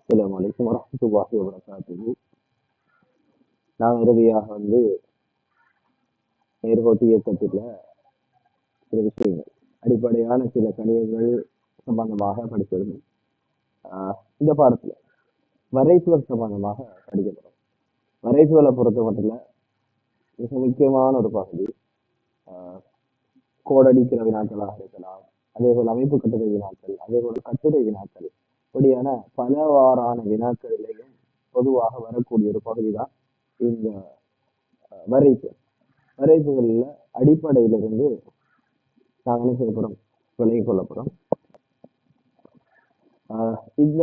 அஸ்ஸலாமு அலைக்கும் வரஹ்மத்துல்லாஹி வபரகாத்துஹு. நான் இறுதியாக நேர்கோட்டு இயக்கத்தில் சில விஷயங்கள் அடிப்படையான சில கணிதங்கள் சம்பந்தமாக படிச்சிருந்தோம். இந்த பாடத்துல வரைசுவல் சம்பந்தமாக படிக்கப்படும். வரைசுவலை பொறுத்த மட்டும் மிக முக்கியமான ஒரு பகுதி கோடடிக்கிற வினாக்களாக இருக்கலாம், அதே போல் அமைப்பு கட்டுரை வினாக்கள், அதே போல் கட்டுரை வினாக்கள், இப்படியான பலவாறான வினாக்களிலேயும் பொதுவாக வரக்கூடிய ஒரு பகுதி தான் இந்த வரைப்பு. வரைப்புகளில் அடிப்படையிலிருந்து நாங்கள் என்ன செய்ய போகிறோம், விலகி கொள்ள போகிறோம். இந்த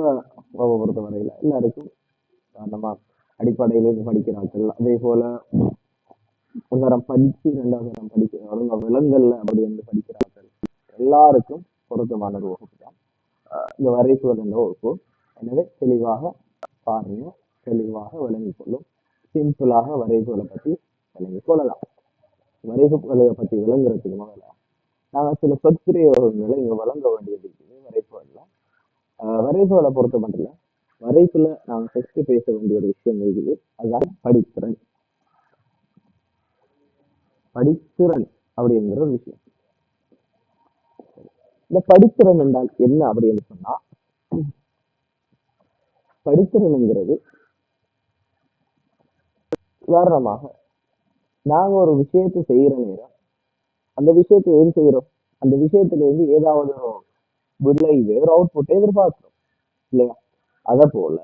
வகுப்பை பொறுத்த வரையில் எல்லாருக்கும் நம்ம அடிப்படையிலிருந்து படிக்கிறார்கள், அதே போல முதரம் படித்து இரண்டாவது தரம் படிக்கிறார்கள், விலங்கல்ல அப்படி என்று படிக்கிறார்கள், எல்லாருக்கும் பொருத்தமான ஒரு வகுப்பு தான் இந்த வரைசுவல் என்ற வகுப்பு. எனவே தெளிவாக பாருங்க, தெளிவாக விளங்கிக் கொள்ளும். சிம்பிளாக வரைசுவலை பற்றி விளங்கிக் கொள்ளலாம். வரைசுவலை பற்றி விளங்குறதுக்கு முதல்ல நாங்கள் சில சொற்பிரயோகங்களை இங்கே வழங்க வேண்டியது இருக்குது வரைசுவல்ல. வரைசுவலை பொறுத்த மட்டும் இல்லை, வரைசுல நாங்கள் ஃபர்ஸ்ட் பேச வேண்டிய ஒரு விஷயம் இருக்குது, அதுதான் படித்திறன். படித்திறன் அப்படிங்கிற ஒரு விஷயம். இந்த படித்திறன் என்றால் என்ன அப்படின்னு சொன்னா, படித்திறன்ங்கிறது உதாரணமாக நாங்க ஒரு விஷயத்தை செய்யற நேரம் அந்த விஷயத்தை எது செய்யறோம், அந்த விஷயத்துல இருந்து ஏதாவது விளைவு ஒரு அவுட்புட்டை எதிர்பார்க்கிறோம் இல்லையா? அத போல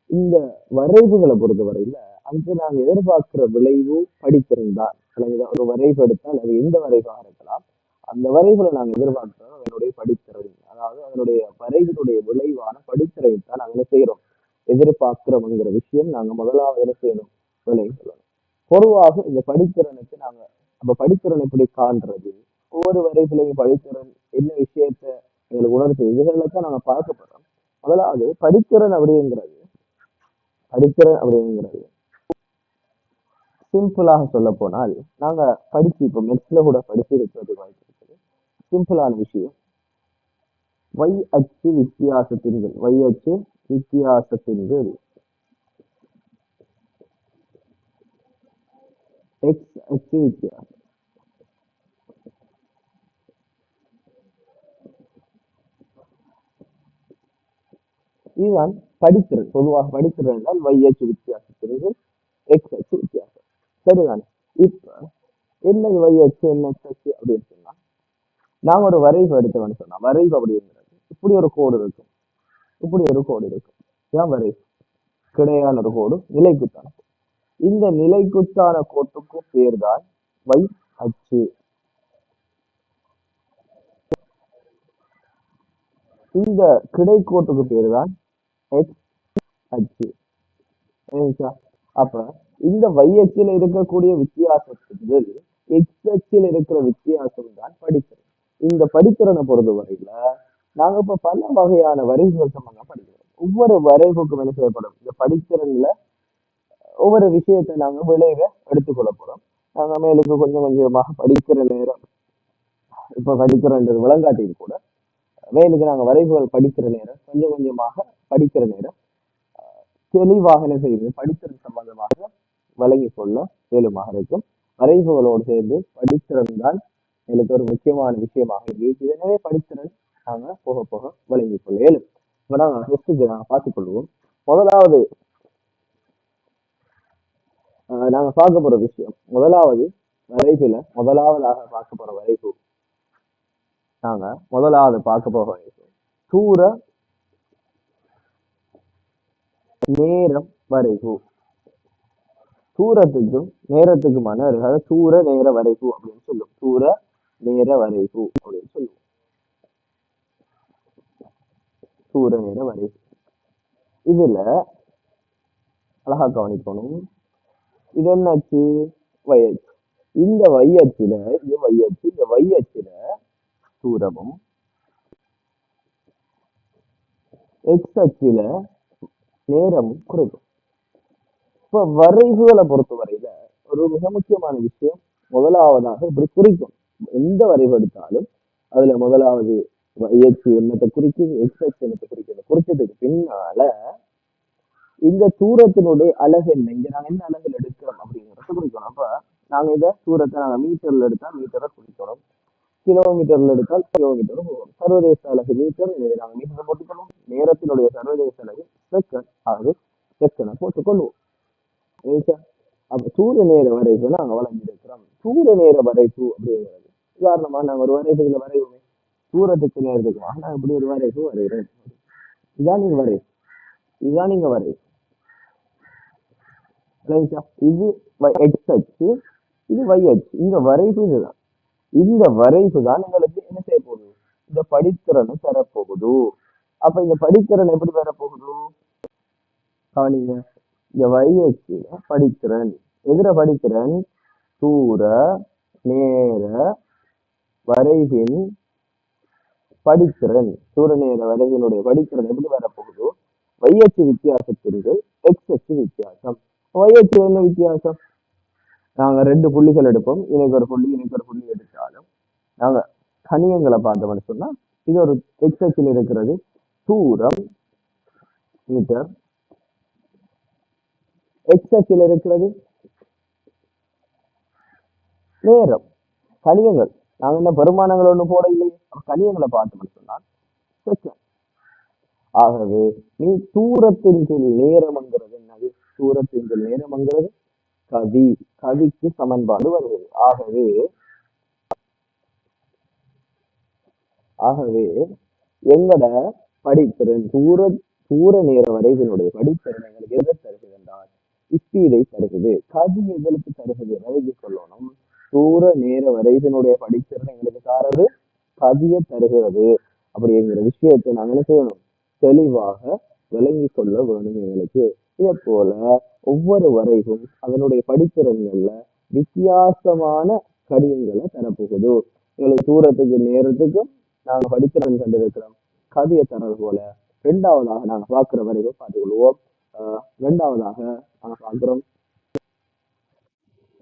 இந்த வரைவுகளை பொறுத்தவரையில அங்கு நாங்க எதிர்பார்க்கிற விளைவு படித்திருந்தால், ஒரு வரைவு எடுத்தால் அது எந்த வரைவாக இருக்கலாம், அந்த வரைவுல நாங்க எதிர்பார்க்கிறோம் அதனுடைய படித்திறன், அதாவது அதனுடைய வரைவினுடைய விளைவான படித்திறனை தான் நாங்க என்ன செய்யறோம், எதிர்பார்க்கிறோம்ங்கிற விஷயம் நாங்க முதலாவது என்ன செய்யணும், விளைவு சொல்லணும். பொதுவாக இந்த படித்திறனுக்கு நாங்க அப்ப படித்திறன் எப்படி காண்றது, ஒவ்வொரு வரைவிலையும் படித்திறன் என்ன விஷயத்த எங்களுக்கு உணர்த்துது, இதுகளை தான் நாங்க பார்க்க போறோம். முதலாவது படித்திறன் அப்படிங்கிறது சிம்பிளாக சொல்ல போனால், நாங்க படிச்சு இப்ப மெட்ஸ்ல கூட படிச்சு இருக்கிறது வாய்ப்பு இருக்குது. சிம்பிளான விஷயம், y அச்சு வித்தியாசத்தின் x அச்சு வித்தியாசம். இதுதான் படித்திறன். பொதுவாக படித்திறன் என்றால் y அச்சு வித்தியாசத்திற்கு x அச்சு வித்தியாசம். சரிதானே? இப்ப என்னது y அச்சு என்ன x அச்சு அப்படின்னு சொன்னா, நாங்க ஒரு வரைவு எடுத்தோம்னு சொன்னா, வரைவு அப்படிங்கிறது இப்படி ஒரு கோடு இருக்கும், இதுதான் வரைவு. கிடையான ஒரு கோடு, நிலைக்குத்தான. இந்த நிலைக்குத்தான கோட்டுக்கு பேர் தான் y அச்சு. இந்த கிடைக்கோட்டுக்கு பேர் தான் x அச்சு. அப்ப இந்த y அச்சில் இருக்கக்கூடிய வித்தியாசத்துக்கு x அச்சில் இருக்கிற வித்தியாசம் தான் படித்திறன். இந்த படித்திறனை பொறுத்தவரையில நாங்க இப்ப பல வகையான வரைவுகள் சம்பந்தம் படிக்கிறோம். ஒவ்வொரு வரைவுக்கும் என்ன செய்யப்படும், இந்த படித்திறன்ல ஒவ்வொரு விஷயத்தை நாங்க விளைவை எடுத்துக்கொள்ள போறோம். நாங்க மேலுக்கு கொஞ்சம் கொஞ்சமாக படிக்கிற நேரம், இப்ப படிக்கிறன்றது விளங்காட்டியும் கூட மேலுக்கு நாங்க வரைவுகள் படிக்கிற நேரம், கொஞ்சம் கொஞ்சமாக படிக்கிற நேரம் தெளிவாக என்ன செய்யுது, படித்திறன் சம்பந்தமாக வழங்கி கொள்ள இயலுமாக இருக்கும். வரைவுகளோடு சேர்ந்து படித்திறன் தான் எனக்கு ஒரு முக்கியமான விஷயமாக இருக்கு. எனவே படித்திறன் நாங்க போக போக வழங்கி கொள்ள இயலும். இப்ப நாங்க பார்த்துக் கொள்வோம். முதலாவது நாங்க பார்க்க போற விஷயம், முதலாவதாக பார்க்க போற வரைவு, நாங்க முதலாவது பார்க்க போற வரைவு தூர நேரம் வரைவு. தூரத்துக்கும் நேரத்துக்குமான, அதாவது தூர நேர வரைவு அப்படின்னு சொல்லுவோம். தூர நேர வரைவு அப்படின்னு சொல்லுவோம். தூர நேர வரைவு இதுல அழகா கவனிக்கணும், இது என்னாச்சு, வயச்சு. இந்த வையச்சுல இந்த வையச்சுல தூரமும், எக்ஸ் அச்சுல நேரமும் குறைக்கும். இப்ப வரைவுகளை பொறுத்தவரையில ஒரு மிக முக்கியமான விஷயம், முதலாவதாக இப்படி குறிக்கும். எந்த வரைவு எடுத்தாலும் அதுல முதலாவது YH என்னத்தை குறிக்குது, XH என்னத்தை குறிக்குது. குறிச்சதுக்கு பின்னால இந்த தூரத்தினுடைய அலகு என்ன, இங்க நாங்க என்ன அலகுல எடுக்கிறோம் அப்படிங்கிறத குறிக்கணும். அப்ப நாங்க இதை தூரத்தை நாங்க மீட்டர்ல எடுத்தா மீட்டரை குறிக்கணும், கிலோமீட்டர்ல எடுத்தால் கிலோமீட்டரும் போகும். சர்வதேச அலகு மீட்டர், இதை நாங்க மீட்டர் போட்டுக்கணும். நேரத்தினுடைய சர்வதேச அலகு செகண்ட், ஆகவே செகண்டை போட்டுக்கொள்வோம். அப்ப சூரிய நேர வரைப்பு நாங்க வழங்கியிருக்கிறோம். சூரிய நேர வரைப்பு அப்படிங்கிறது உதாரணமா நாங்க ஒரு வரைப்புகளை வரைவோமே, தூரத்துக்கு நேரத்துக்கு ஆனா இப்படி ஒரு வரைப்பு வரைகிறேன். இதான் நீங்க வரை இதுதான் நீங்க வரை இது எக்ஸ் அச்சு, இது Y அச்சு. இந்த வரைப்பு இதுதான். இந்த வரைப்பு தான் எங்களுக்கு என்ன செய்ய போகுது, இந்த படித்திறனை தரப்போகுது. அப்ப இந்த படித்திறன் எப்படி வரப்போகுது கவனிங்க. இந்த Y அச்சுல படித்திறன், எதிர படித்திறன் தூர நேர வரைவின் படித்திறன், தூர நேர வரைவினுடைய படித்திறன் எப்படி வரப்போகுதோ Y அச்சு வித்தியாசத்திற்கு X அச்சு வித்தியாசம். Y அச்சு என்ன வித்தியாசம், நாங்க ரெண்டு புள்ளிகள் எடுப்போம், எனக்கு ஒரு புள்ளி எனக்கு ஒரு புள்ளி எடுத்தாலும் நாங்க கணியங்களை பார்த்தோம்னு சொன்னா இது ஒரு X அச்சில் இருக்கிறது தூரம் மீட்டர், X அச்சில் இருக்கிறது நேரம். கணியங்கள் நாங்க என்ன பெருமானங்கள் ஒண்ணு போட இல்லையே, கணியங்களை பார்த்தோம்னு சொன்னா செகண்ட். ஆகவே நீ தூரத்தின் கீழ் நேரம்ங்கிறது என்னது, தூரத்தின் கீழ் நேரம்ங்கிறது கதி, கதிக்கு சமன்பாடு வருகிறது. ஆகவே எங்கட படித்திறன் தூர நேர வரைவினுடைய படித்திறன் எங்களுக்கு எதை தருகிறது என்றால் ஸ்பீடை தருகிறது. கதி எங்களுக்கு தருகிறது வரைக்கு சொல்லணும். தூர நேர வரைவினுடைய படித்திறன் எங்களுக்கு தாரது கதியை தருகிறது. அப்படிங்கிற விஷயத்தை நாங்க என்ன செய்யணும், தெளிவாக விளங்கி கொள்ள வேணும் எங்களுக்கு. இதே போல ஒவ்வொரு வரைவும் அதனுடைய படித்திறன்கள்ல வித்தியாசமான கடியங்களை தரப்போகுது. எங்களுக்கு தூரத்துக்கு நேரத்துக்கும் நாங்க படித்திறன் கண்டிருக்கிறோம், கதியை தரது போல இரண்டாவதாக நாங்க பார்க்கிற வரைவை பார்த்துக்கொள்வோம். இரண்டாவதாக நாங்க பார்க்கிறோம்.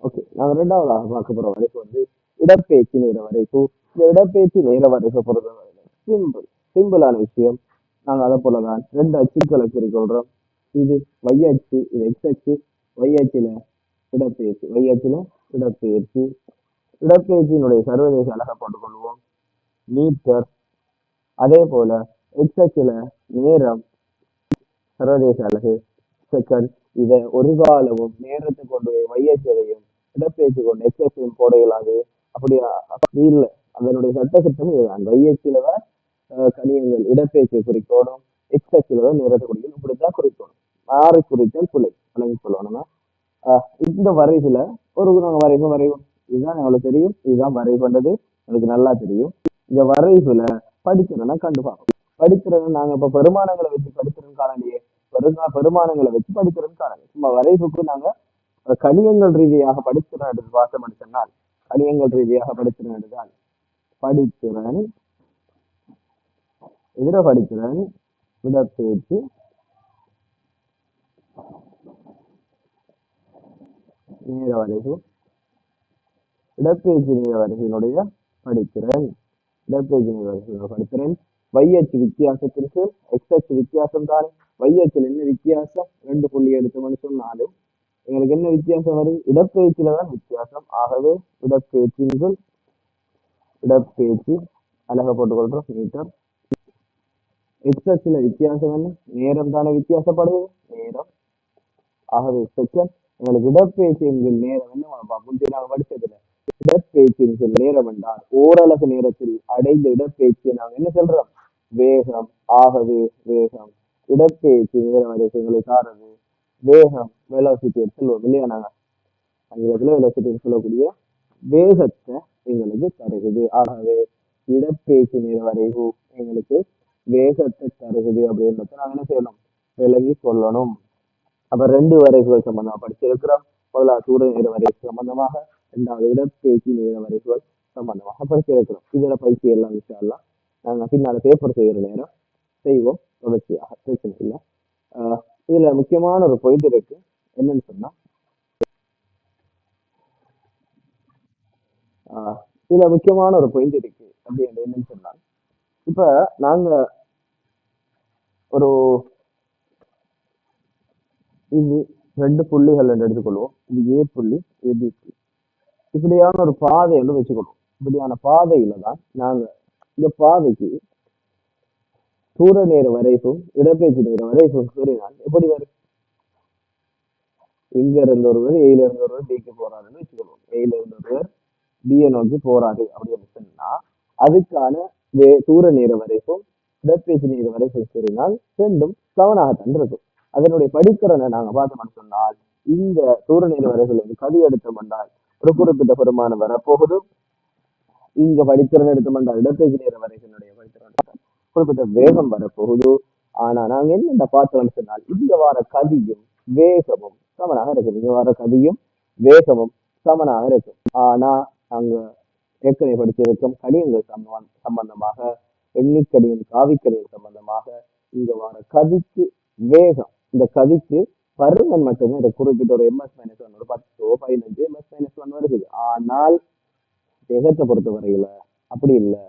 ஓகே, நாங்க இரண்டாவதாக பார்க்க போற வரைக்கும் இடப்பெயர்ச்சி நேர வரைப்பு. இந்த இடப்பெயர்ச்சி நேர வரைப்பை பொறுத்தவரை சிம்பிளான விஷயம். நாங்க அதை போலதான் ரெண்டு அச்சுக்களை குறிக்கொள்றோம். இது Y அச்சு, இது X அச்சு. Y அச்சுல இடப்பெயர்ச்சி, Y அச்சுல இடப்பெயர்ச்சி. இடப்பெயர்ச்சியினுடைய சர்வதேச அலகை போட்டுக்கொள்வோம் மீட்டர். அதே போல X அச்சுல நேரம் சர்வதேச அலகு செகண்ட். இதை ஒரு காலமும் நேரத்தை கொண்டு Y அச்சையும் இடப்பெயர்ச்சி கொண்டு X அச்சையும் போட இயலாது. அப்படி இல்லை, அதனுடைய சட்டத்திட்டம் இதுதான். Y அச்சுல தான் கணியங்கள் இடப்பெயர்ச்சியை குறிக்கணும், X அச்சுல தான் நேரத்தை குறிக்கணும். இப்படித்தான் குறிக்கணும். மாறி குறித்தல் பிள்ளை வழங்கி சொல்லணும்னா இந்த வரைவுல ஒரு நாங்க வரைவோம். இதுதான் எங்களுக்கு தெரியும், இதுதான் வரைவு பண்றது எனக்கு நல்லா தெரியும். இந்த வரைவுல படிக்கிறேன்னா கண்டுபாங்க. படிக்கிறத நாங்க இப்ப பெருமானங்களை வச்சு படிக்கிறோம் காணலையே, பெருமானங்களை வச்சு படிக்கிறோம் காணல. சும்மா வரைவுக்கு நாங்க கணியங்கள் ரீதியாக படித்திறன் எடுத்து பார்த்தோம் சொன்னால், கணியங்கள் ரீதியாக படித்திறன் எடுத்தால் படித்திறன் எதிர படித்திறன் இடப்பெயர்ச்சி நேர வரைவு, இடப்பெயர்ச்சி நேர வரைவினுடைய படித்திறன், இடப்பெயர்ச்சி நேர வரைவினுடைய படித்திறன். Y அச்சு வித்தியாசத்திற்கு X அச்சு வித்தியாசம் தானே. Y அச்சில் என்ன வித்தியாசம், ரெண்டு புள்ளி எடுத்தோம்னு சொன்னாலும் எங்களுக்கு என்ன வித்தியாசம் வருது, இடப்பெயர்ச்சியில தான் வித்தியாசம். ஆகவே இடப்பெயர்ச்சி அழகா போட்டுக்கொள்றோம் மீட்டர். X அச்சுல வித்தியாசம் என்ன, நேரம் தானே வித்தியாசப்படுது, நேரம். ஆகவே செகண்ட். எங்களுக்கு இடப்பெயர்ச்சி என்கிற நேரம் என்ன முந்தைய நாங்கள் படிச்சதுல இடப்பெயர்ச்சி நேரம் என்றால் ஓரளவு நேரத்தில் அடைந்த இடப்பெயர்ச்சியை நாங்கள் என்ன சொல்றோம், வேகம். ஆகவே வேகம் இடப்பெயர்ச்சி நேரம் எங்களை சார்றது வேகம், வெலாசிட்டி சொல்லுவோம் இல்லையா, நாங்க ஆங்கிலத்துல வெலாசிட்டி சொல்லக்கூடிய வேகத்தை எங்களுக்கு தருகுது. ஆகவே இடப்பெயர்ச்சி நேர வரைவு எங்களுக்கு வேகத்தை தருகுது அப்படின்றத நாங்க என்ன செய்யணும், விலகி சொல்லணும். அப்ப ரெண்டு வரைவுகள் சம்பந்தமா படிச்சிருக்கிறோம். முதலாவது சூரிய நேர வரைவு சம்பந்தமாக, இரண்டாவது இடப்பெயர்ச்சி நேர வரைவுகள் சம்பந்தமாக படிச்சிருக்கிறோம். இதுல பயிற்சி எல்லாம் விஷயம் நாங்க பின்னால பேப்பர் செய்யற நேரம் செய்வோம் தொடர்ச்சியாக, பிரச்சனை இல்லை. இதுல முக்கியமான ஒரு பாயிண்ட் இருக்கு, என்னன்னு சொன்னா இதுல முக்கியமான ஒரு பாயிண்ட் இருக்கு. அப்படி என்னன்னு சொன்னா இப்ப நாங்க ஒரு இது 2 புள்ளிகள் என்று எடுத்துக்கொள்வோம். இது ஏ புள்ளி, இது பி புள்ளி. இப்படியான ஒரு பாதை என்று வச்சுக்கொள்வோம். இப்படியான பாதையில தான் நாங்க இந்த பாதைக்கு தூர நேர வரைக்கும் இடப்பெயர்ச்சி நேர வரைக்கும் கூறினால் எப்படி வரும்? இங்க இருந்து ஒருவர் ஏல இருந்து ஒருவர் பிக்கு போறாருன்னு வச்சுக்கொள்வோம். ஏல இருந்து ஒருவர் பியை நோக்கி போறாரு அப்படின்னு சொன்னா அதுக்கான தூர நேர வரைக்கும் இடப்பெயர்ச்சி நேர வரைக்கும் கூறினால் ரெண்டும் சமனாகத்தான் இருக்கும். அதனுடைய படித்திறனை நாங்க பார்த்தோம்னு சொன்னால் இந்த தூர நேர வரைகள் கதி எடுத்தோம் என்றால் ஒரு குறிப்பிட்ட பெருமானம் வரப்போகுது. இங்க படித்திறன் எடுத்தோம் என்றால் இடப்பெயர்ச்சி நேர வரைகளுடைய படித்திறன் குறிப்பிட்ட வேகம் வரப்போகுது. ஆனா நாங்க என்ன பார்த்தோம்னு சொன்னால் இங்க வர கதியும் வேகமும் சமனாக இருக்கும். இங்க வர கதியும் வேகமும் சமனாக இருக்கும். ஆனா நாங்க ஏற்கனவே படிச்சிருக்கும் கடியங்கள் சம்பந்தமாக எண்ணிக்கடியும் காவிக்கடியும் சம்பந்தமாக இங்க வர கதிக்கு வேகம், இந்த கதிக்கு பருமன் மட்டுமே இந்த குறிப்பிட்ட ஒரு MS-1 ஒரு 10 15 MS-1 வருது. ஆனால் வேகத்தை பொறுத்த வரையில அப்படி இல்லை,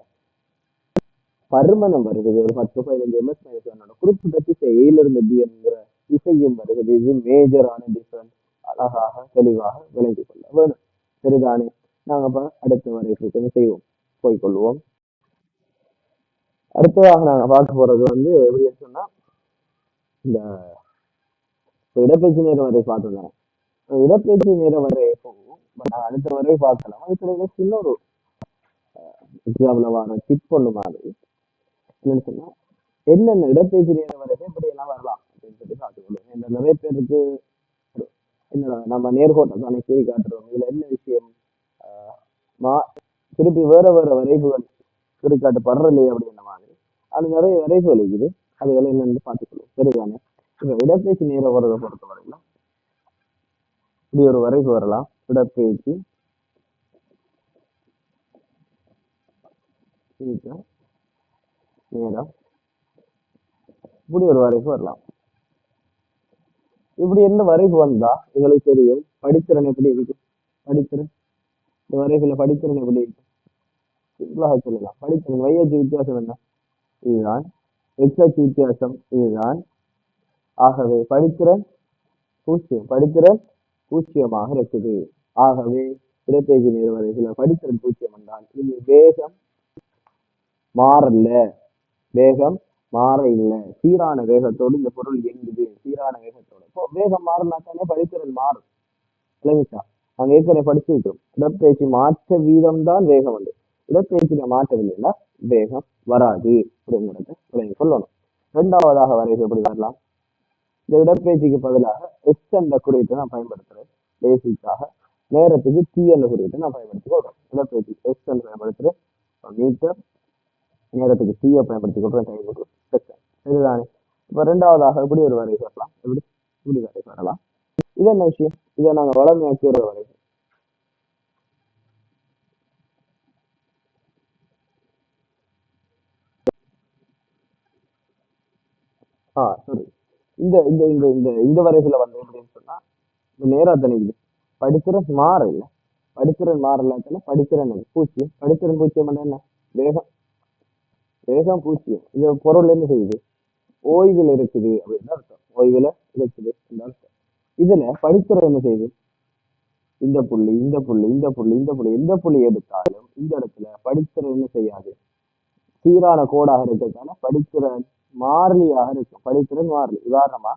பருமனம் வருகிறது. ஒரு 10 15 MS-1 குறிப்பிட்ட திசை ஏலிருந்து பி என்கிற திசையும் வருகிறது. இது மேஜரான டிஃபரன்ஸ். அழகாக தெளிவாக விளங்கி கொள்ள வேணும். சரிதானே? நாங்க இப்ப அடுத்த வரைக்கும் செய்வோம், போய்கொள்வோம். அடுத்ததாக நாங்க பார்க்க போறது எப்படின்னு சொன்னா இந்த இடப்பெயர்ச்சி நேரம் வரை பார்த்தோம். இடப்பெயர்ச்சி நேரம் வரை போகும். அடுத்த வரை பார்க்கலாம். அதுக்கு சின்ன ஒரு எக்ஸாம்பிள் வர டிப் ஒண்ணு மாதிரி என்னன்னு சொன்னா என்னென்ன இடப்பெயர்ச்சி நேரம் வரைக்கும் இப்படி எல்லாம் வரலாம் அப்படின்னு சொல்லி பார்த்துக்கொள்ளும். இந்த நிறைய பேருக்கு என்னடா நம்ம நேர்கோட்டம் தானே கீழ் காட்டுறோம், இதுல என்ன விஷயம் திருப்பி வேற வேற வரைவுகள் குறிக்காட்டு படுறலையே அப்படின்ற மாதிரி அது நிறைய வரைவுகள் இருக்குது. அதுகளை என்னென்னு பார்த்துக்கொள்ளும். சரிதானே? இப்ப இடப்பெயர்ச்சி நேரம் வர்றதை பொறுத்த வரையில இப்படி ஒரு வரைவு வரலாம். இடப்பெயர்ச்சி நேரம் இப்படி ஒரு வரைவு வரலாம். இப்படி என்ன வரைவு வந்தா எங்களுக்கு தெரியும் படித்திறன் எப்படி இருக்கு. படித்திறன் இந்த வரைவுல படித்திறன் எப்படி இருக்கு சிம்பிளாக சொல்லலாம். படித்திறன் வையச்சு வித்தியாசம் என்ன? இதுதான். எக்ஸாக்ட் வித்தியாசம் இதுதான். ஆகவே படித்திறன் பூஜ்ஜியம், படித்திறன் பூஜ்ஜியமாக இருக்குது. ஆகவே இடப்பெயர்ச்சி நேர்வரைகளை படித்திறன் பூஜ்ஜியம் என்றால் இது வேகம் மாறல, வேகம் மாற இல்லை, சீரான வேகத்தோடு இந்த பொருள் இயங்குது. சீரான வேகத்தோடு இப்போ வேகம் மாறினாத்தானே படித்திறன் மாறும். விளங்கிச்சா? நாங்க ஏற்கனவே படிச்சுக்கிட்டோம் இடப்பெயர்ச்சி மாற்ற வீதம் தான் வேகம் உண்டு. இடப்பெயர்ச்சியில மாற்றவில்லைன்னா வேகம் வராது அப்படிங்கிறத விளங்கி சொல்லணும். இரண்டாவதாக வரைவு எப்படி வரலாம்? இந்த இடப்பெயர்ச்சிக்கு பதிலாக எக்ஸ் என்ற குறியீட்டை நான் பயன்படுத்துறேன். பேசிக்காக நேரத்துக்கு டி என்ற குறியீட்டை நான் பயன்படுத்தி கொள்றேன். இடப்பெயர்ச்சி எக்ஸ் என்று பயன்படுத்துறேன். மீட்டர், நேரத்துக்கு டீயை பயன்படுத்தி கொள்றேன். Time second. இதுதானே? இப்ப ரெண்டாவதாக எப்படி ஒரு வரைவு வரலாம்? எப்படி இப்படி வரைவு வரலாம். இது என்ன விஷயம்? இதை நாங்க வளமையாக்கி ஒரு வரைவு. சரி. இந்த இந்த இந்த இந்த இந்த வரைவுல எப்படின்னு சொன்னா இந்த நேரம் தனிக்குது. படித்திறன் மாற இல்லை, படித்திறன் மாறலாத்தானே படித்திறன் பூஜ்ஜியம். படித்திறன் பூஜ்ஜியம் என்ன? வேகம், வேகம் பூஜ்ஜியம். இது பொருள் என்ன செய்யுது? ஓய்வில் இருக்குது அப்படின்னு அர்த்தம். ஓய்வுல இருக்குது அர்த்தம். இதுல படித்திறன் என்ன செய்யுது? இந்த புள்ளி இந்த புள்ளி இந்த புள்ளி இந்த புள்ளி எந்த புள்ளி எடுத்தாலும் இந்த இடத்துல படித்திறன் என்ன செய்யாது? சீரான கோடாக இருக்கிறதால படித்திறன் மாறிலியாக இருக்கும். படித்திறன் மாறிலி. உதாரணமா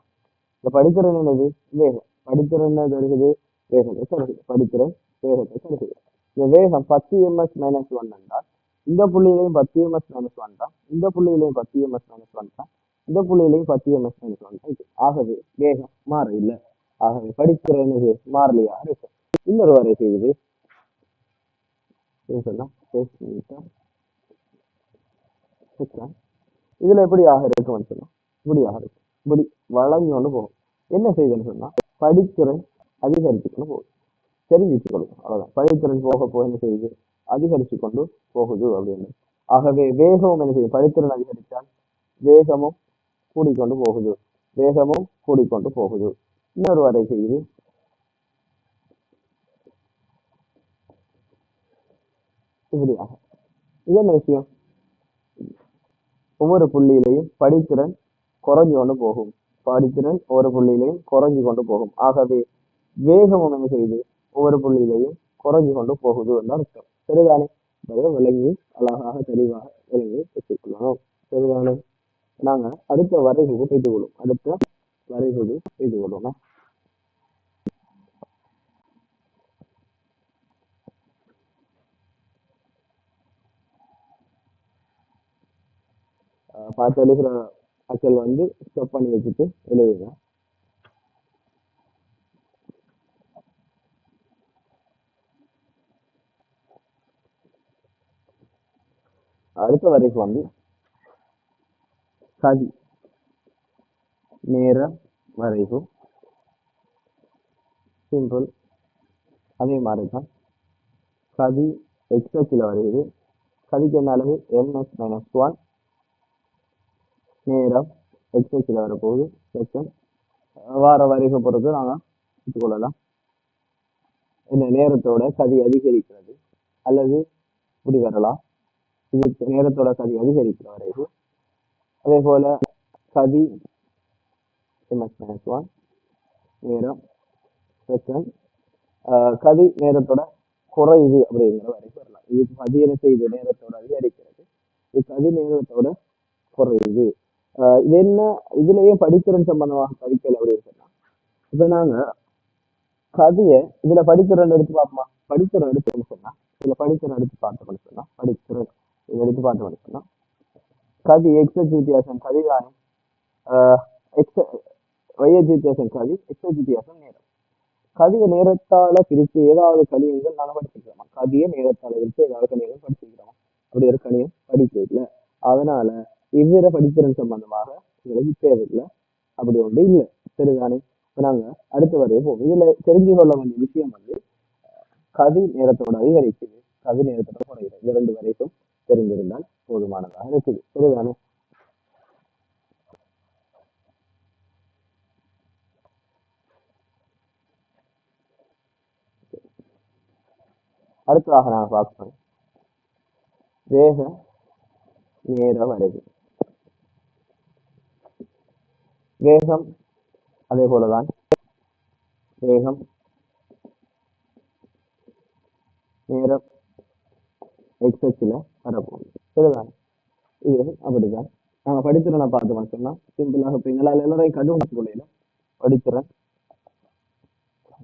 இந்த படித்திறன் என்னது? வேகம். படித்திறன் என்ன தருகிறது? வேகத்தை தருகிறது. படித்திறன் வேகத்தை தருகிறது. இந்த வேகம் 10 ms-1 என்றால் இந்த புள்ளியிலையும் 10 ms-1 தான், இந்த புள்ளியிலையும் 10 ms-1 தான், இந்த புள்ளியிலையும் 10 ms-1 தான். ஆகவே வேகம் மாற இல்லை. ஆகவே படித்திறன் மாறிலியாக இருக்கும். இன்னொரு வரை செய்யுது இதுல எப்படியாக இருக்கும்னு சொன்னா இப்படியாக இருக்கும். இப்படி வளைஞ்சு கொண்டு போகும். என்ன செய்யுதுன்னு சொன்னா படித்திறன் அதிகரிச்சு கொண்டு போகுது. தெரிஞ்சிச்சு கொள்ளும். அவ்வளவுதான். படித்திறன் போக போக என்ன செய்யுது? அதிகரிச்சு கொண்டு போகுது அப்படின்னு. ஆகவே வேகமும் என்ன செய்யும்? படித்திறன் அதிகரித்தால் வேகமும் கூடிக்கொண்டு போகுது. வேகமும் கூடிக்கொண்டு போகுது. இன்னொரு வரை செய்யுது இப்படியாக. இது என்ன விஷயம்? ஒவ்வொரு புள்ளியிலையும் படித்திறன் குறைஞ்சு கொண்டு போகும். படித்திறன் ஒவ்வொரு புள்ளியிலையும் குறைஞ்சு கொண்டு போகும். ஆகவே வேகமும் என்ன செய்யுது, ஒவ்வொரு புள்ளியிலையும் குறைஞ்சு கொண்டு போகுது என்று அர்த்தம். சரிதானே? விளங்கி அழகாக தெளிவாக விளங்கி வச்சுக்கொள்ளணும். சரிதானே? நாங்க அடுத்த வரைவுக்கு போய்த்து கொள்ளும். அடுத்த வரைவுக்கு போய்த்து கொள்ளணும். பார்த்து எழுதுகிற மக்கள் வந்து ஸ்டாப் பண்ணி வச்சுட்டு எழுதுங்க. அடுத்த வரைக்கு வந்து சதி நேர வரைவு சிம்பிள். அதே மாதிரி தான் சதி எக்ஸில் வருகிறது. சதிக்கு என்ன அளவு? ms-1 நேரம் எக்ஸில் வரப்போகுது. செகண்ட் வார வரைவை பொறுத்து நாங்கள் எடுத்துக்கொள்ளலாம். இந்த நேரத்தோட சதி அதிகரிக்கிறது அல்லது இப்படி வரலாம். இது நேரத்தோட சதி அதிகரிக்கிற வரைவு. அதே போல சதி ms-1 நேரம் செகண்ட் கதி நேரத்தோட குறையுது அப்படிங்கிற வரைக்கும் வரலாம். இது சதி என்ன செய்யுது? நேரத்தோட அதிகரிக்கிறது. இது கதி நேரத்தோட குறையுது. இது என்ன, இதுலயே படித்திறன் சம்பந்தமாக படிக்கல அப்படின்னு சொன்னா, இப்ப நாங்க கதிய இதுல படித்திறன் எடுத்து பார்ப்போமா? படித்திறன் எடுத்து சொன்னா, இதுல படித்திறன் எடுத்து பார்த்தோம்னு சொன்னா, படித்திறன் இதை எடுத்து பார்த்தோம்னு சொன்னா, கதி எக்ஸஸ் வித்தியாசம் கதிதானே, வைஎச் வித்தியாசம் கதி, எக்ஸஸ் வித்தியாசம் நேரம். கதிய நேரத்தால பிரித்து ஏதாவது கணியங்கள் நாங்க படிச்சுக்கிறோமா? கதிய நேரத்தால பிரித்து ஏதாவது கணியங்கள் படிச்சுக்கிறோமா? அப்படி ஒரு கணியம் படிக்கல. அதனால இவ்வித படித்திறன் சம்பந்தமாக உங்களுக்கு தேவையில்லை, அப்படி ஒன்று இல்லை. சரிதானே? இப்ப நாங்க அடுத்த வரைய போவோம். இதுல தெரிஞ்சு கொள்ள வேண்டிய விஷயம் வந்து கதி நேரத்தோட அதிகரிக்குது, கதி நேரத்தோட குறைகிறது. இந்த ரெண்டு வரைக்கும் தெரிஞ்சிருந்தால் போதுமானதாக இருக்குது. சரிதானே? அடுத்ததாக நான் பார்ப்பேன் வேக நேர வரைவு. வேகம் அதே போலதான் வேகம் நேரம் எக்ஸில் வரப்போகுது. சரிதான்? இது அப்படிதான் நாங்கள் படித்திறனை பார்த்தோம்னு சொன்னா சிம்பிளாக இப்போ எங்களால் எல்லாரையும் கண்டுபிடிச்சு கொள்ளையில படித்திறன்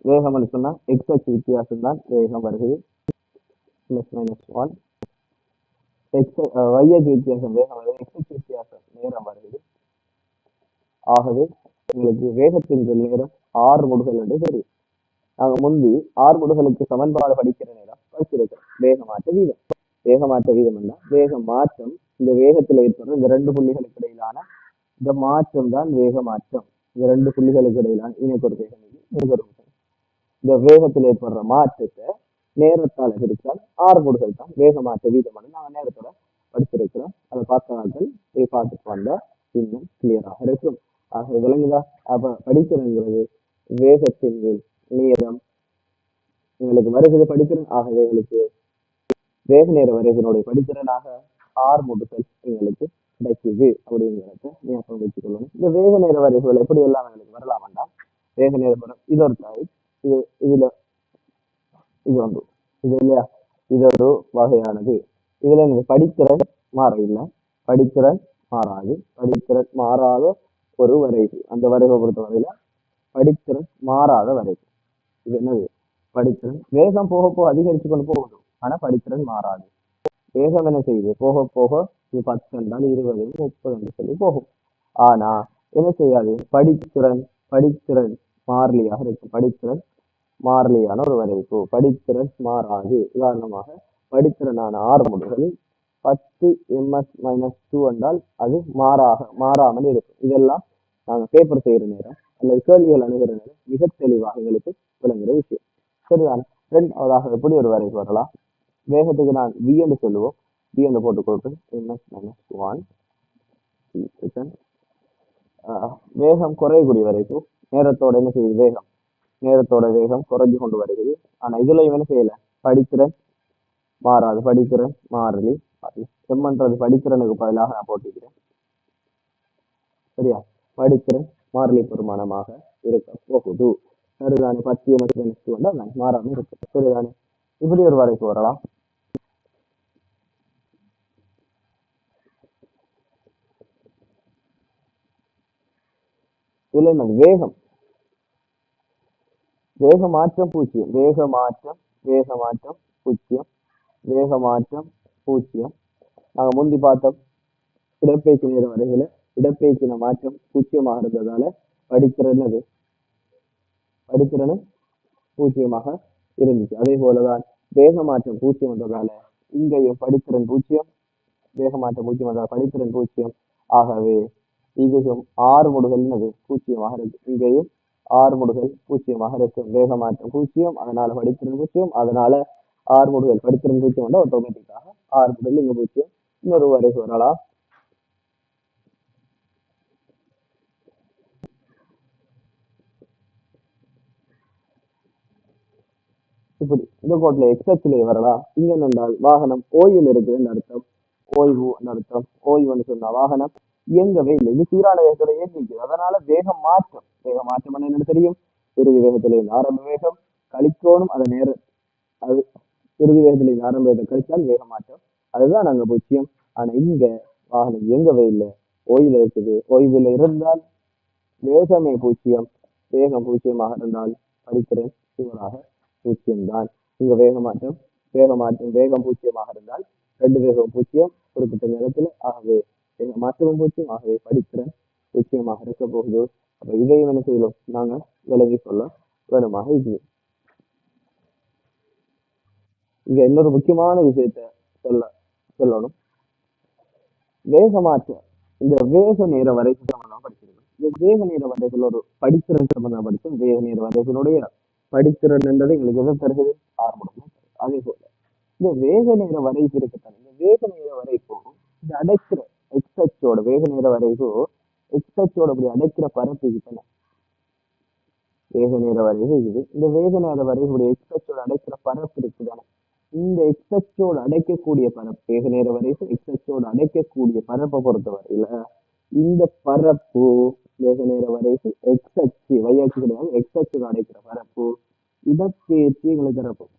வேகம்னு சொன்னா எக்ஸ் வித்தியாசம் தான் வேகம் வருகிறது. +-1 வைஎச் வித்தியாசம் வேகம் வருது, எக்ஸ் வித்தியாசம் நேரம் வருகிறது. ஆகவே எங்களுக்கு வேகத்தின் நேரம் 6 முடுகள் என்று தெரியும். நாங்கள் முந்தி 6 முடுகளுக்கு சமன்பாடு படிக்கிற நேரம் படிச்சிருக்கிறோம். வேகமாற்ற வீதம். வேகமாற்ற வீதம் என்ன? வேக மாற்றம். இந்த வேகத்தில் ஏற்படுற இந்த ரெண்டு புள்ளிகளுக்கு இடையிலான இந்த மாற்றம் தான் வேக மாற்றம். இந்த ரெண்டு புள்ளிகளுக்கு இடையிலான இணைக்கொரு வேகம், இந்த வேகத்தில் ஏற்படுற மாற்றத்தை நேரத்தால் பிரித்தால் 6 முடுகள் தான் வேகமாற்ற வீதம். நாங்கள் நேரத்தோட படிச்சிருக்கிறோம். அதை பார்த்தார்கள் பார்த்துட்டு வந்தா இன்னும் கிளியராக இருக்கும். ஆக விளங்குதா? அப்ப படிக்கிறங்கிறது வேகத்தின் நேரம் எங்களுக்கு வருகிறது படிக்கிறேன். ஆகவே எங்களுக்கு வேக நேர வரைவினுடைய படித்திறனாக 6 முடுகள் எங்களுக்கு கிடைக்குது அப்படிங்கிறத ஞாபகம் வச்சுக் கொள்ளணும். இந்த வேக நேர வரைவுகள் எப்படி எல்லாம் எங்களுக்கு வரலாம் வேண்டாம். வேக நேர வரை இது ஒரு டைப், இதுல இது ஒன்று, இது இல்லையா, இது ஒரு வகையானது. இதுல எனக்கு படித்திறன் மாற இல்லை, படித்திறன் மாறாது, படித்திறன் மாறாத ஒரு வரைவு. அந்த வரைவை பொறுத்தவரையில படித்திறன் மாறாத வரைவு. இது என்னது? படித்திறன் வேகம் போக போக அதிகரித்து கொண்டு போகுது, ஆனா படித்திறன் மாறாது. வேகம் என்ன செய்யுது? போக போக இது 10 என்றால் 20 30 சொல்லி போகும். ஆனா என்ன செய்யாது? படித்திறன் மாறிலியாக இருக்கும். படித்திறன் மாறிலியான ஒரு வரைவு. படித்திறன் மாறாது. உதாரணமாக படித்திறனான 6 முடுகளில் 10 ms-2 என்றால் அது மாறாமல் இருக்கும். இதெல்லாம் நாங்கள் பேப்பர் செய்யற நேரம் அல்லது கேள்விகள் அணுகிற நேரம் மிக தெளிவாக எங்களுக்கு விளங்குற விஷயம். சரிதான்? ரெண்டாவதாக எப்படி ஒரு வரைவு வரலாம்? வேகத்துக்கு நான் v என்று சொல்லுவோம். v என்று போட்டுக்கொண்டு ms-1 வேகம் குறையக்கூடிய வரைக்கும் நேரத்தோட என்ன செய்யுது? நேரத்தோட வேகம் குறைஞ்சு கொண்டு வருகிறது. ஆனா இதுல என்ன செய்யல? படித்திறன் மாறாது, படித்திறன் மாறலி. எம்ன்றது படித்திறனுக்கு பதிலாக நான் போட்டிக்கிறேன். சரியா? படித்திறன் மாறிலி பெருமானமாக இருக்க போகுது. சரிதானே? 10 மற்றும் மாறாம இருக்கு. சரிதானே? இப்படி ஒரு வரைக்கு வரலாம். இதுல என்ன வேகம், வேகமாற்றம் பூஜ்ஜியம், வேகமாற்றம் பூஜ்ஜியம், வேகமாற்றம் பூஜ்ஜியம். நாங்க முந்தி பார்த்தோம் இடப்பெயர்ச்சி நேர வரைகளை இடப்பெயர்ச்சின மாற்றம் பூஜ்ஜியமாக இருந்ததால படித்திறன் பூஜ்ஜியமாக இருந்துச்சு. அதே போலதான் வேகமாற்றம் பூஜ்ஜியம் வந்ததால இங்கேயும் படித்திறன் பூஜ்ஜியம், வேகமாற்றம் பூஜ்ஜியம் வந்தால் படித்திறன் பூஜ்ஜியம். ஆகவே இதுவும் 6 முடுகள் பூஜ்ஜியமாக இருக்கு. இங்கேயும் 6 முடுகள் பூஜ்ஜியமாக இருக்கும். வேகமாற்றம் பூஜ்ஜியம், அதனால படித்திறன் பூஜ்ஜியம், அதனால 6 முடுகள் படித்திறன் பூஜ்ஜியம் வந்தால் ஆட்டோமேட்டிக்காக 6 முடுகள் இங்க பூஜ்ஜியம். இன்னொரு வரைக்கு வரலாம். இப்படி இந்த கோட்டில் எக்ஸச்சிலே வரலாம். இங்க என்னென்றால் வாகனம் ஓய்வில் இருக்குதுன்னு அர்த்தம். ஓய்வு அர்த்தம். ஓய்வுன்னு சொன்னா வாகனம் இயங்கவே இல்லை, இது சீரான வேகத்தோட இயங்கிக்குது. அதனால வேகம் மாற்றம் என்ன தெரியும்? இறுதி வேகத்திலே ஆரம்ப வேகம் கழிக்கணும், அதை நேரம் அது இறுதி வேகத்திலே ஆரம்ப வேகம் கழிச்சால் வேக மாற்றம். அதுதான் நாங்க பூஜ்ஜியம். ஆனா இங்க வாகனம் இயங்கவே இல்லை, ஓய்வில் இருக்குது. ஓய்வில் இருந்தால் வேகமே பூஜ்ஜியம், வேகம் பூஜ்ஜியமாக இருந்தால் படித்திறன் சுவராக பூஜ்ஜியம் தான். இங்க வேகம் பூஜ்ஜியமாக இருந்தால் ரெண்டு வேகம் பூஜ்ஜியம் குறிப்பிட்ட நேரத்தில். ஆகவே மாற்றமும் பூஜ்ஜியம், ஆகவே படித்திறன் பூஜ்ஜியமாக இருக்க போகுது. அப்ப இதையும் என்ன செய்யலாம் நாங்க விலகி சொல்ல வேணுமாக இது. இங்க இன்னொரு முக்கியமான விஷயத்த சொல்லணும். வேகமாற்ற இந்த வேக நேர வரைக்கும் படிச்சிருக்கோம். இந்த வேக நேர வரைகள் ஒரு படித்திறன் சம்பந்தம் படித்தோம். வேக நேர வரைகளுடைய படித்திறன் என்றது எங்களுக்கு எதை தருகிறது? ஆரம்பம். அதே போல இந்த வேக நேர வரைவு இருக்குத்தானே, இந்த வேக நேர வரைக்கும் இந்த அடைக்கிற எக்ஸோட வேக நேர வரைவு எக்ஸோட அப்படி அடைக்கிற பரப்பு இருக்குதானே, வேக நேர வரைவு இது. இந்த வேக நேர வரைவுடைய எக்ஸோட அடைக்கிற பரப்பு இருக்குதானே, இந்த எக்ஸோட அடைக்கக்கூடிய பரப்பு, வேக நேர வரைவு எக்ஸோட அடைக்கக்கூடிய பரப்பை பொறுத்தவரையில இந்த பரப்பு வேக நேர வரைவு எக்ஸச்சு வையாச்சு கிடையாது, எக்ஸோட அடைக்கிற பரப்பு இடப்பெயர்ச்சி எங்களுக்கு தரப்போம்.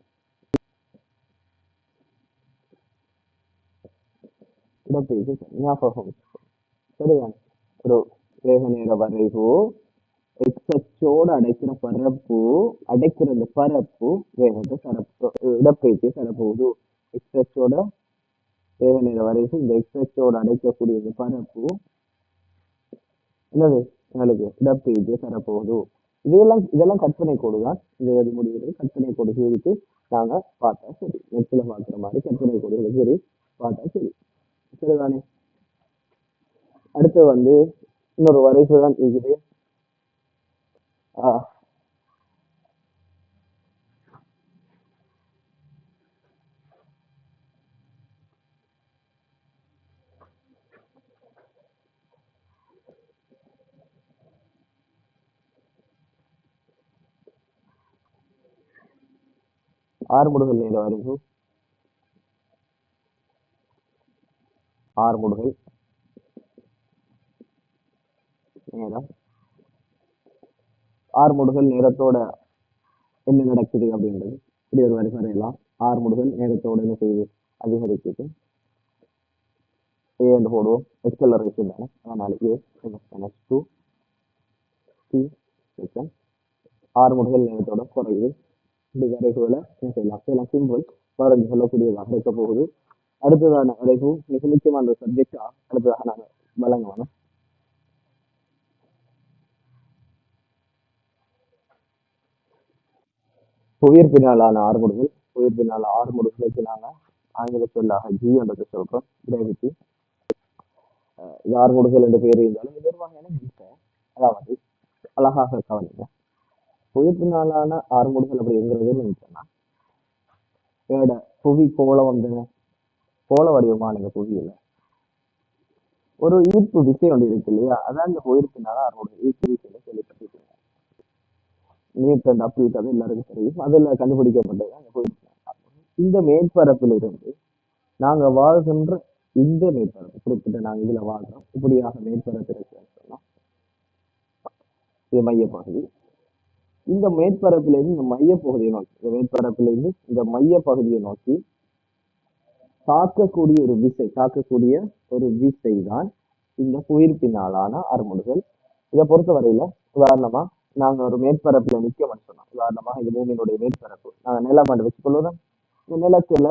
இடப்பெயர்ச்சி ஞாபகம் சரிதானே? ஒரு வேக நேர வரைவு எக்ஸோட அடைக்கிற பரப்பு, அடைக்கிற இந்த பரப்பு வேகத்தை இடப்பெயர்ச்சியை தரப்போகுது. எக்ஸோட வேக நேர வரைவு இந்த எக்ஸோட அடைக்கக்கூடிய இந்த பரப்பு என்னது எங்களுக்கு இடப்பெயர்ச்சியை தரப்போகுது. இதெல்லாம் கற்பனை கோடு தான். இது முடிவுறது கற்பனை கோடு செய்துட்டு நாங்க பார்த்தா சரி, நெட்ல பாக்குற மாதிரி கற்பனை கோடுகளை சரி பார்த்தா சரி, சரிதானே? அடுத்து இன்னொரு வரைவு தான் இருக்குது. ஆறுமுடுகள் நேர வரைவு, ஆறுமுடுகள் நேரம், ஆறுமுடுகள் நேரத்தோட என்ன நடக்குது அப்படின்றது இப்படி ஒரு வரை வரையலாம். ஆறுமுடுகள் நேரத்தோட என்ன செய்யுது? அதிகரிக்குது. ஏ என்று போடுவோம், எக்ஸலரேஷன் தானே, அதனால ஆறுமுடுகள் நேரத்தோட குறையுது. இப்படி வரைவுகளை என்ன செய்யலாம்? சிம்பிள் வரைஞ்சு சொல்லக்கூடியதாக இருக்க போகுது. அடுத்ததான வரைவு மிக முக்கியமான ஒரு சப்ஜெக்டா அடுத்ததாக நாங்கள் வழங்குவோம். புவியீர்ப்பினாலான ஆறுமுடுகள், புவியீர்ப்பினால ஆறுமுடுகளுக்கு நாங்கள் ஆங்கில சொல்லாக ஜி என்றது சொல்றோம், கிராவிட்டி. இது ஆறுமுடுகள் என்ற பெயர் இருந்தாலும் இது ஒரு வகையான மின்சார. அதாவது அழகாக கவனிங்க, புவியீர்ப்பினாலான ஆறுமுடுகள் அப்படி எங்கிறது நினைச்சோன்னா என்னோட புவி கோள வடிவமான இந்த புவியில ஒரு ஈர்ப்பு விசை ஒன்று இருக்கு இல்லையா, அதான் இந்த புவியீர்ப்பினால ஆறுமுடுகள் ஈர்ப்பு விசையில கேள்விப்பட்டிருக்கீங்க. நியூட்டன் அப்பீட் அது எல்லாருக்கும் தெரியும். அதுல கண்டுபிடிக்கப்பட்டது அந்த புவியீர்ப்பினால. இந்த மேற்பரப்பில் இருந்து நாங்க வாழ்கின்ற இந்த மேற்பரப்பு குறிப்பிட்ட நாங்க இதுல வாழ்றோம், இப்படியாக மேற்பரப்பு இருக்குன்னு சொன்னா இது மையப்பகுதி. இந்த மேற்பரப்பிலிருந்து இந்த மையப்பகுதியை நோக்கி, இந்த மேற்பரப்பிலிருந்து இந்த மையப்பகுதியை நோக்கி தாக்கக்கூடிய ஒரு விசை தான் இந்த புவியீர்ப்பினாலான ஆர்முடுகல். இதை பொறுத்த வரையில உதாரணமா நாங்க ஒரு மேற்பரப்புல நிக்கணும்னு சொன்னோம். உதாரணமா இது பூமியினுடைய மேற்பரப்பு, நாங்க நிலம் வச்சுக்கொள்ளுறோம். இந்த நிலத்துல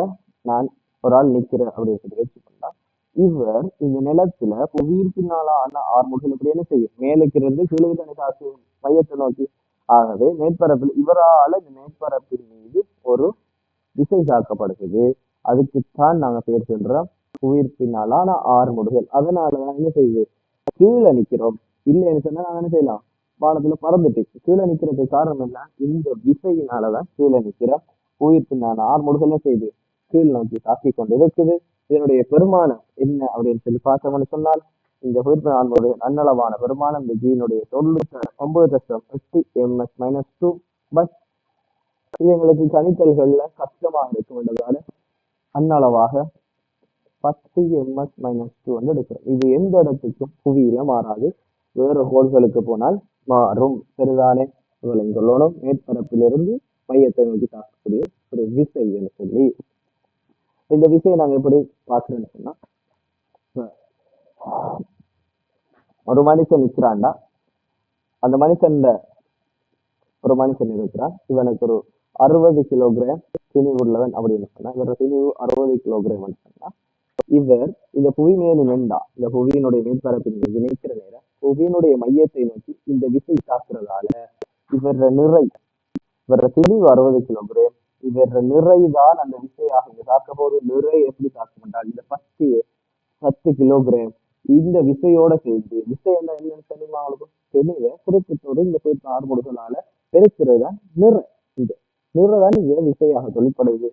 நான் ஒரு ஆள் நிக்கிறேன் அப்படின்னு சொல்லி வச்சுக்கொண்டா, இவர் இந்த நிலத்துல புவியீர்ப்பினாலான ஆர்முடுகல் இப்படி என்ன செய்யும், மேலுக்கு இருந்து கீழே தானே தாக்கும் மையத்தை நோக்கி. ஆகவே மேற்பரப்பில் இவரால இந்த மேற்பரப்பின் மீது ஒரு விசை தாக்கப்படுகிறது. அதுக்குத்தான் நாங்க பேர் சொல்றோம் புவியீர்ப்பினாலான ஆர்முடுகல். அதனாலதான் என்ன செய்யுது, கீழே நிக்கிறோம். இல்லைன்னு சொன்னா நாங்க என்ன செய்யலாம், வானத்துல பறந்துட்டு கீழே நிக்கிறதுக்கு காரணம் என்ன, இந்த விசையினாலதான் கீழே நிக்கிறோம். புவியீர்ப்பினால ஆர்முடுகல் என்ன செய்யுது, கீழ் நோக்கி தாக்கி கொண்டு இருக்குது. இதனுடைய பெருமானம் என்ன அப்படின்னு சொல்லி பார்த்தோம்னு சொன்னால், இந்த புவியீர்ப்பின் ஆர்முடுகல் அன்னளவான பெருமானம் இந்த ஜீனுடைய 99.8 ms-2. பட் இது எங்களுக்கு கணித்தல்கள்ல கஷ்டமாக இருக்கும் என்றதால அன்னளவாக 10 ms-2 வந்து எடுக்கிறோம். இது எந்த இடத்துக்கும் புவியில மாறாது, வேறு கோள்களுக்கு போனால் மாறும். சரிதானே, இவளையும் சொல்லணும். மேற்பரப்பிலிருந்து மையத்தை நோக்கி தாக்கக்கூடிய ஒரு விசை என்று சொல்லி, இந்த விசையை நாங்க எப்படி பார்க்கிறோம்னு சொன்னா, ஒரு மனுஷன் நிற்கிறான்டா, அந்த ஒரு மனுஷன் இருக்கிறான், இவனுக்கு ஒரு 60 கிலோகிராம் திணிவு உள்ளவன் அப்படின்னு சொன்னா, இவர திணிவு 60 கிலோகிராம் சொன்னா, இவர் இந்த புவி மேல் நின்றா, இந்த புவியினுடைய மேற்பரப்பின் மீது நிற்கிற நேரம் புவியினுடைய மையத்தை நோக்கி இந்த விசை தாக்குறதால இவர திணிவு 60 கிலோகிராம், இவர நிறைதான் அந்த விசையாக இங்க தாக்க போது. நிறை எப்படி தாக்கம் என்றால் இந்த 10 கிலோகிராம் இந்த விசையோட சேர்ந்து, விசை என்னன்னு தெரியுமா அவங்களுக்கு, தெளிவை குறிப்பிட்டோடு இந்த ஆர்முடுகளால பெருக்கிறது தான் நிறை. இந்த நிறை தான் இங்க விசையாக தொழிற்படுது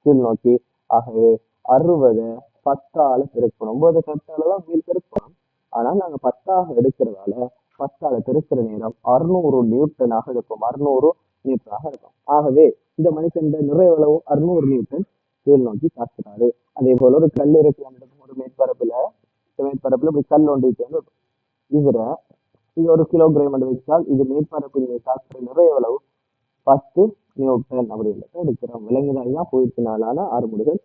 கீழ் நோக்கி. ஆகவே 60 10ஆல பெருக்கணும். 9 10ஆலதான் மேல் பெருக்கணும். ஆனால் நாங்க 10ஆக எடுக்கிறதால 10ஆல பெருக்கிற நேரம் 600 நியூட்டனாக இருக்கும். 600 நியூட்டனாக இருக்கும். ஆகவே இந்த மனுஷன் நிறை அளவு 600 நியூட்டன் கீழ் நோக்கி தாக்குறாரு. அதே போல ஒரு கல் இருக்கு ஒரு மேற்பரப்புல இப்படி கல் ஒன்றிட்டு வந்து இது 1 கிலோகிராம் என்று வைத்தால் இது மேற்பரப்பில் தாக்குற நிறை அளவு 10 நியூட்டன் அப்படின்றத எடுக்கிறோம். விலங்குதான் புவியீர்ப்பினாலான ஆர்முடுகல்.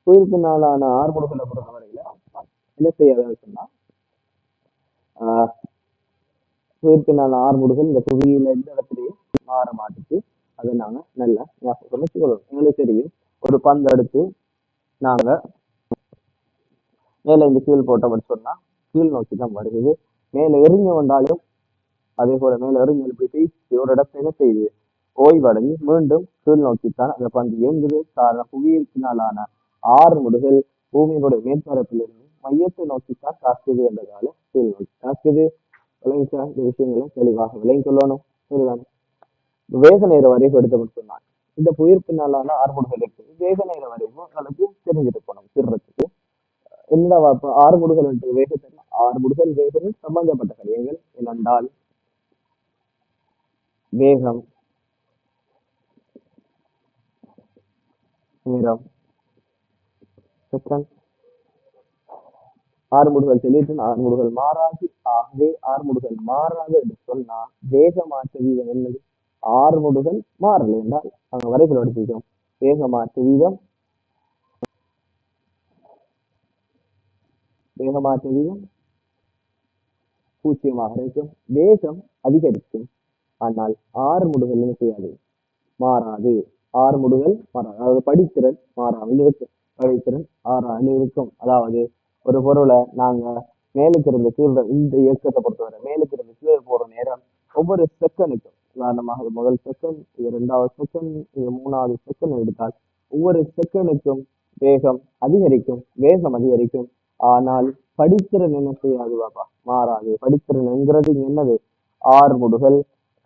புவியீர்ப்பினாலான ஆர்முடுகலை பொறுத்தவரையில என்ன செய்யாதுன்னு சொன்னா, புவியீர்ப்பினாலான ஆர்முடுகல் இந்த புவியில எந்த இடத்துலயும் மாற மாட்டுச்சு. அதை நாங்க நல்லா ஞாபகம் வச்சுக்கொள்ளணும். எங்களுக்கு தெரியும், ஒரு பந்து எடுத்து நாங்க மேல இந்த கீழ் போட்டோம்னு சொன்னா கீழ் நோக்கி தான் வருகிறது. மேல எறிஞ்சு வந்தாலும் அதே போல மேல எறிஞ்சு இப்படி ஒரு இடத்துல என்ன செய்யுது, ஓய்வடைஞ்சு மீண்டும் கீழ் நோக்கித்தான் அந்த பந்து இயங்குது. காரணம் புவியீர்ப்பினாலான ஆர்முடுகல் பூமியினுடைய மேற்பரப்பிலிருந்து மையத்தை நோக்கித்தான் தாக்குது என்றதால கீழ் நோக்கி தாக்குது. விளங்கிச்சா? இந்த விஷயங்களை தெளிவாக விளங்கி கொள்ளணும். சரிதானே? வேக நேர வரைவு எடுத்தோம்னு சொன்னாங்க, இந்த புவியீர்ப்பினாலான ஆர்முடுகலுக்கு வேக நேர வரைவு உங்களுக்கு தெரிஞ்சிருக்கணும். சிறுறதுக்கு என்ன ஆர்முடுகல் என்று வேகத்தில் ஆர்முடுகல் வேகம் சம்பந்தப்பட்ட கடியங்கள் என்னென்றால் வேகம், நேரம், செகண்ட். ஆர்முடுகல் சொல்லிட்டு ஆர்முடுகல் மாறாது. ஆகவே ஆர்முடுகல் மாறாது என்று சொன்னா வேகமாற்ற வீதம் என்னது, ஆர்முடுகல் மாறலை என்றால் நாங்க வரைபடம் எடுத்துக்கிறோம். வேகமாற்ற வீதம் 0 இருக்கும். வேகம் அதிகரிக்கும். ஆனால் ஆர்முடுகல் என்ன செய்யாது, மாறாது. ஆர்முடுகல் மாறாது. அதாவது படித்திறன் மாறாமல் இருக்கும். படித்திறன் மாறாமல் இருக்கும். அதாவது ஒரு பொருளை நாங்க மேலுக்கு இருந்து கீழே, இந்த இயக்கத்தை பொறுத்தவரை மேலுக்கு இருந்து கீழே போற நேரம் ஒவ்வொரு செகண்டுக்கும், உதாரணமாக இது முதல் செகண்ட், இது 2வது செகண்ட், இது 3வது செகண்ட் எடுத்தால் ஒவ்வொரு செகண்டுக்கும் வேகம் அதிகரிக்கும். ஆனால் படித்திறன் என்ன செய்யாது பாப்பா, மாறாது. படித்திறன்ங்கிறது என்னது, ஆர்முடுகல்.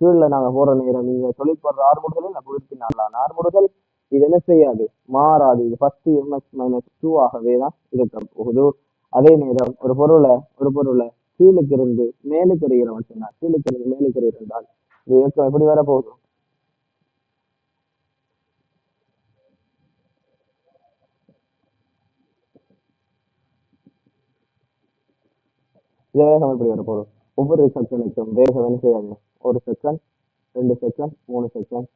கீழே நாங்க போற நேரம் நீங்க தொழிற்படுற ஆர்முடுகல் புவியீர்ப்பினாலான ஆர்முடுகல் இது என்ன செய்யாது, மாறாது. இது 10 ms-2 ஆகவே தான் இருக்க போகுது. அதே நேரம் ஒரு பொருளை கீழுக்கு இருந்து மேலுக்கு எறிகிறவன் சொன்னா, கீழுக்கு இருந்து மேலுக்கு எறிகிறால் இது இயக்கம் எப்படி வர போகுது, வேகம் எப்படி வர போகுது, ஒவ்வொரு செகண்டுக்கும் வேகம் என்ன செய்யாது, 1 செகண்ட், 2 செகண்ட், 3 செகண்ட்.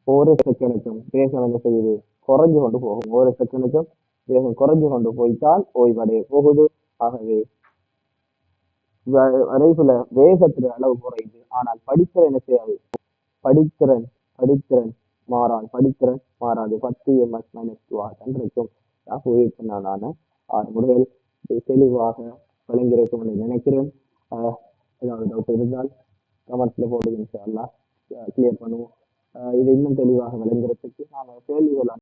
ஒரு செகண்டுக்கும் வேகம் என்ன செய்யுது? குறைஞ்சு கொண்டு போகும். ஒரு செகண்டுக்கும் வேகம் குறைஞ்சு கொண்டு போய்த்தால் ஓய்வடைய போகுது. ஆகவே வரைவுல வேகத்துல அளவு குறையுது, ஆனால் படித்திறன் என்ன செய்யாது? படித்திறன் படித்திறன் மாறாது. படித்திறன் மாறாது. 10 ms - 2 இருக்கும். நான் 6 முறைகள் தெளிவாக விளங்கியிருக்கும் என்று நினைக்கிறேன். ஏதாவது டவுட் இருந்தால் கமெண்ட்ஸ்ல போடுங்க, இன்ஷா அல்லாஹ் கிளியர் பண்ணுவோம். இதை இன்னும் தெளிவாக விளங்குறதுக்கு நாம கேள்விகள்